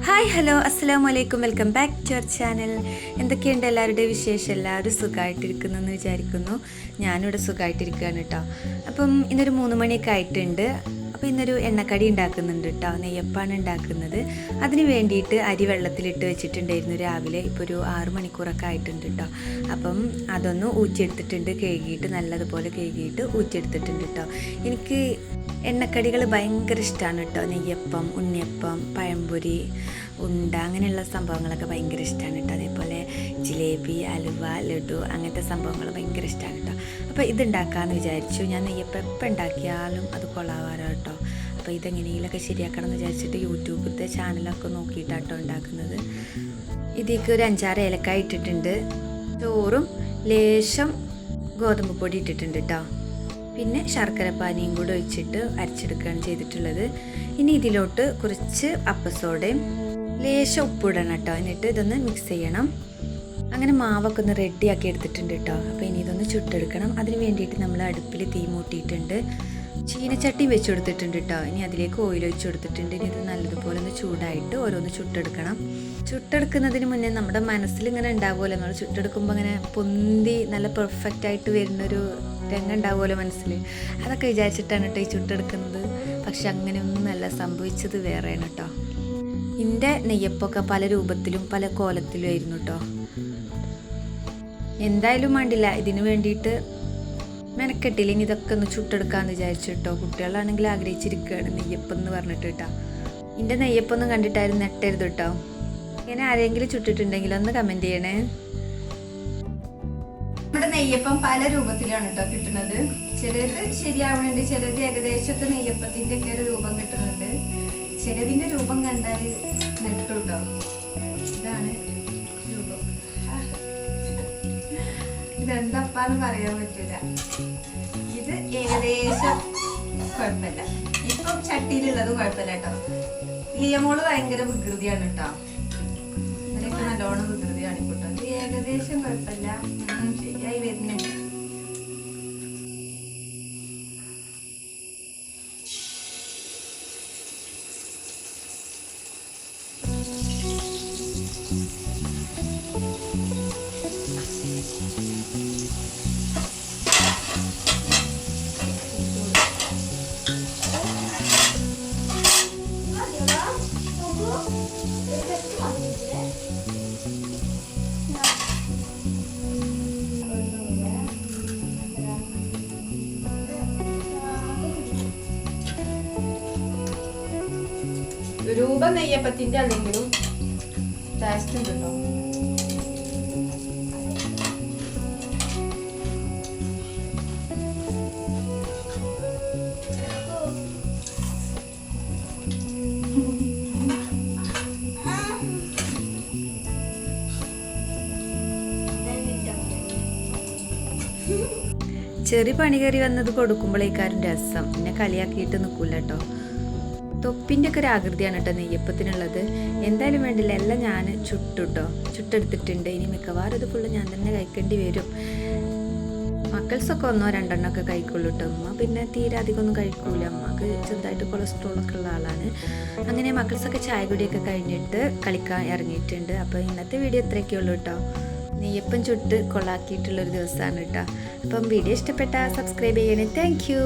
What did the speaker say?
Hi hello അസ്സലാമു അലൈക്കും welcome back to our channel. എന്തൊക്കെയുണ്ട് എല്ലാവരുടെയും വിശേഷം? എല്ലാവരും സുഖമായിട്ടിരിക്കുന്നു എന്ന് വിചാരിക്കുന്നു. ഞാനിവിടെ സുഖമായിട്ടിരിക്കുകയാണ് കേട്ടോ. അപ്പം ഇന്നൊരു 3 മണിയൊക്കെ ആയിട്ടുണ്ട്. അപ്പോൾ ഇന്നൊരു എണ്ണക്കടി ഉണ്ടാക്കുന്നുണ്ട് കേട്ടോ. നെയ്യപ്പാണ് ഉണ്ടാക്കുന്നത്. അതിന് വേണ്ടിയിട്ട് അരി വെള്ളത്തിലിട്ട് വെച്ചിട്ടുണ്ടായിരുന്നു രാവിലെ. ഇപ്പോൾ ഒരു 6 മണിക്കൂറൊക്കെ ആയിട്ടുണ്ട് കേട്ടോ. അപ്പം അതൊന്ന് ഊറ്റിയെടുത്തിട്ടുണ്ട്, കഴുകിയിട്ട് നല്ലതുപോലെ കഴുകിയിട്ട് ഊറ്റിയെടുത്തിട്ടുണ്ട് കേട്ടോ. എനിക്ക് എണ്ണക്കടികൾ ഭയങ്കര ഇഷ്ടമാണ് കേട്ടോ. നെയ്യപ്പം, ഉണ്ണിയപ്പം, പഴംപൊരി, ഉണ്ട അങ്ങനെയുള്ള സംഭവങ്ങളൊക്കെ ഭയങ്കര ഇഷ്ടമാണ് കേട്ടോ. അതേപോലെ ജിലേബി, അലുവ, ലഡു അങ്ങനത്തെ സംഭവങ്ങൾ ഭയങ്കര ഇഷ്ടമാണ് കേട്ടോ. അപ്പോൾ ഇതുണ്ടാക്കാമെന്ന് വിചാരിച്ചു. ഞാൻ നെയ്യപ്പം എപ്പോൾ ഉണ്ടാക്കിയാലും അത് കൊള്ളാവാറോ കേട്ടോ. അപ്പോൾ ഇതെങ്ങനെയെങ്കിലൊക്കെ ശരിയാക്കണം എന്ന് വിചാരിച്ചിട്ട് യൂട്യൂബിലത്തെ ചാനലൊക്കെ നോക്കിയിട്ടാട്ടോ ഉണ്ടാക്കുന്നത്. ഇതിലേക്ക് ഒരു 5-6 ഏലക്കായ ഇട്ടിട്ടുണ്ട്. ചോറും ലേശം ഗോതമ്പ് പൊടി ഇട്ടിട്ടുണ്ട് കേട്ടോ. പിന്നെ ശർക്കര പാനിയും കൂടെ ഒഴിച്ചിട്ട് അരച്ചെടുക്കുകയാണ് ചെയ്തിട്ടുള്ളത്. ഇനി ഇതിലോട്ട് കുറച്ച് അപ്പസോഡയും ലേശം ഉപ്പിടണം കേട്ടോ. എന്നിട്ട് ഇതൊന്ന് മിക്സ് ചെയ്യണം. അങ്ങനെ മാവൊക്കെ ഒന്ന് റെഡിയാക്കി എടുത്തിട്ടുണ്ട് കേട്ടോ. അപ്പോൾ ഇനി ഇതൊന്ന് ചുട്ടെടുക്കണം. അതിന് വേണ്ടിയിട്ട് നമ്മൾ അടുപ്പിൽ തീ മൂട്ടിയിട്ടുണ്ട്. ചീനച്ചട്ടി വെച്ച് കൊടുത്തിട്ടുണ്ട് കേട്ടോ. ഇനി അതിലേക്ക് ഓയിൽ ഒഴിച്ച് കൊടുത്തിട്ടുണ്ട്. ഇനി ഇത് നല്ലതുപോലെ ഒന്ന് ചൂടായിട്ട് ഓരോന്ന് ചുട്ടെടുക്കണം. ചുട്ടെടുക്കുന്നതിന് മുന്നേ നമ്മുടെ മനസ്സിൽ ഇങ്ങനെ ഉണ്ടാവുമല്ലോ, നമ്മൾ ചുട്ടെടുക്കുമ്പോൾ ഇങ്ങനെ പൊന്തി നല്ല പെർഫെക്റ്റ് ആയിട്ട് വരുന്നൊരു രംഗം ഉണ്ടാവുമല്ലോ മനസ്സിൽ. അതൊക്കെ വിചാരിച്ചിട്ടാണ് കേട്ടോ ഈ ചുട്ടെടുക്കുന്നത്. പക്ഷെ അങ്ങനെയൊന്നുമല്ല, സംഭവിച്ചത് വേറെയാണ് കേട്ടോ. എൻ്റെ നെയ്യപ്പൊക്കെ പല രൂപത്തിലും പല കോലത്തിലും ആയിരുന്നു കേട്ടോ. എന്തായാലും വേണ്ടില്ല, ഇതിന് വേണ്ടിയിട്ട് മെനക്കെട്ടില്ല. ഇനി ഇതൊക്കെ ഒന്ന് ചുട്ടെടുക്കാമെന്ന് വിചാരിച്ചു കേട്ടോ. കുട്ടികളാണെങ്കിൽ ആഗ്രഹിച്ചിരിക്കുകയാണ് നെയ്യപ്പം എന്ന് പറഞ്ഞിട്ട് കേട്ടോ. എൻ്റെ നെയ്യപ്പൊന്നും കണ്ടിട്ടായിരുന്നു നെട്ടരുത് കേട്ടോ. ഇങ്ങനെ ആരെങ്കിലും ചുട്ടിട്ടുണ്ടെങ്കിൽ ഒന്ന് കമൻറ്റ് ചെയ്യണേ. നമ്മുടെ നെയ്യപ്പം പല രൂപത്തിലാണ് കേട്ടോ കിട്ടുന്നത്. ചിലത് ശരിയാവുന്നുണ്ട്, ചിലത് ഏകദേശത്തെ നെയ്യപ്പത്തിൻ്റെ ഒക്കെ ഒരു രൂപം കിട്ടുന്നുണ്ട്. ചിലതിൻ്റെ രൂപം കണ്ടാൽ നെട്ടും കേട്ടോ. ഇതാണ് രൂപം. ഇതെന്തപ്പാന്ന് പറയാൻ പറ്റില്ല. ഇത് ഏകദേശം കുഴപ്പമില്ല. ഇപ്പം ചട്ടിയിലുള്ളതും കുഴപ്പമില്ല കേട്ടോ. ലിയമോള് ഭയങ്കര വികൃതിയാണ് കേട്ടോ. ഇതിനൊക്കെ നല്ലോണം വികൃതിയാണ് കേട്ടോ. ഇത് ഏകദേശം കുഴപ്പമില്ല, ശരിയായി വരുന്നുണ്ട്. രൂപ നെയ്യപ്പത്തിന്റെ അല്ലെങ്കിലും ടേസ്റ്റ് ഉണ്ട് കേട്ടോ. ചെറിയ പണി കയറി വന്നത് കൊടുക്കുമ്പോഴേക്കാരും രസം. പിന്നെ കളിയാക്കിയിട്ട് നിൽക്കൂല കേട്ടോ. തൊപ്പിൻ്റെ ഒക്കെ ഒരു ആകൃതിയാണ് കേട്ടോ നെയ്യപ്പത്തിനുള്ളത്. എന്തായാലും വേണ്ടില്ല, എല്ലാം ഞാൻ ചുട്ടുട്ടോ, ചുട്ടെടുത്തിട്ടുണ്ട്. ഇനി മിക്കവാറും ഇത് ഫുള്ള് ഞാൻ തന്നെ കഴിക്കേണ്ടി വരും. മക്കൾസൊക്കെ 1-2 ഒക്കെ കഴിക്കുള്ളൂ കേട്ടോ. അമ്മ പിന്നെ തീരെ അധികം ഒന്നും കഴിക്കൂല. അമ്മക്ക് ചെറുതായിട്ട് കൊളസ്ട്രോളൊക്കെ ഉള്ള ആളാണ്. അങ്ങനെ മക്കൾസൊക്കെ ചായ കുടിയൊക്കെ കഴിഞ്ഞിട്ട് കളിക്കാൻ ഇറങ്ങിയിട്ടുണ്ട്. അപ്പോൾ ഇന്നത്തെ വീഡിയോ ഇത്രയൊക്കെ ഉള്ളൂ കേട്ടോ. നെയ്യപ്പം ചുട്ട് കൊള്ളാക്കിയിട്ടുള്ളൊരു ദിവസമാണ് കേട്ടോ. അപ്പം വീഡിയോ ഇഷ്ടപ്പെട്ടാൽ സബ്സ്ക്രൈബ് ചെയ്യണേ. Thank you.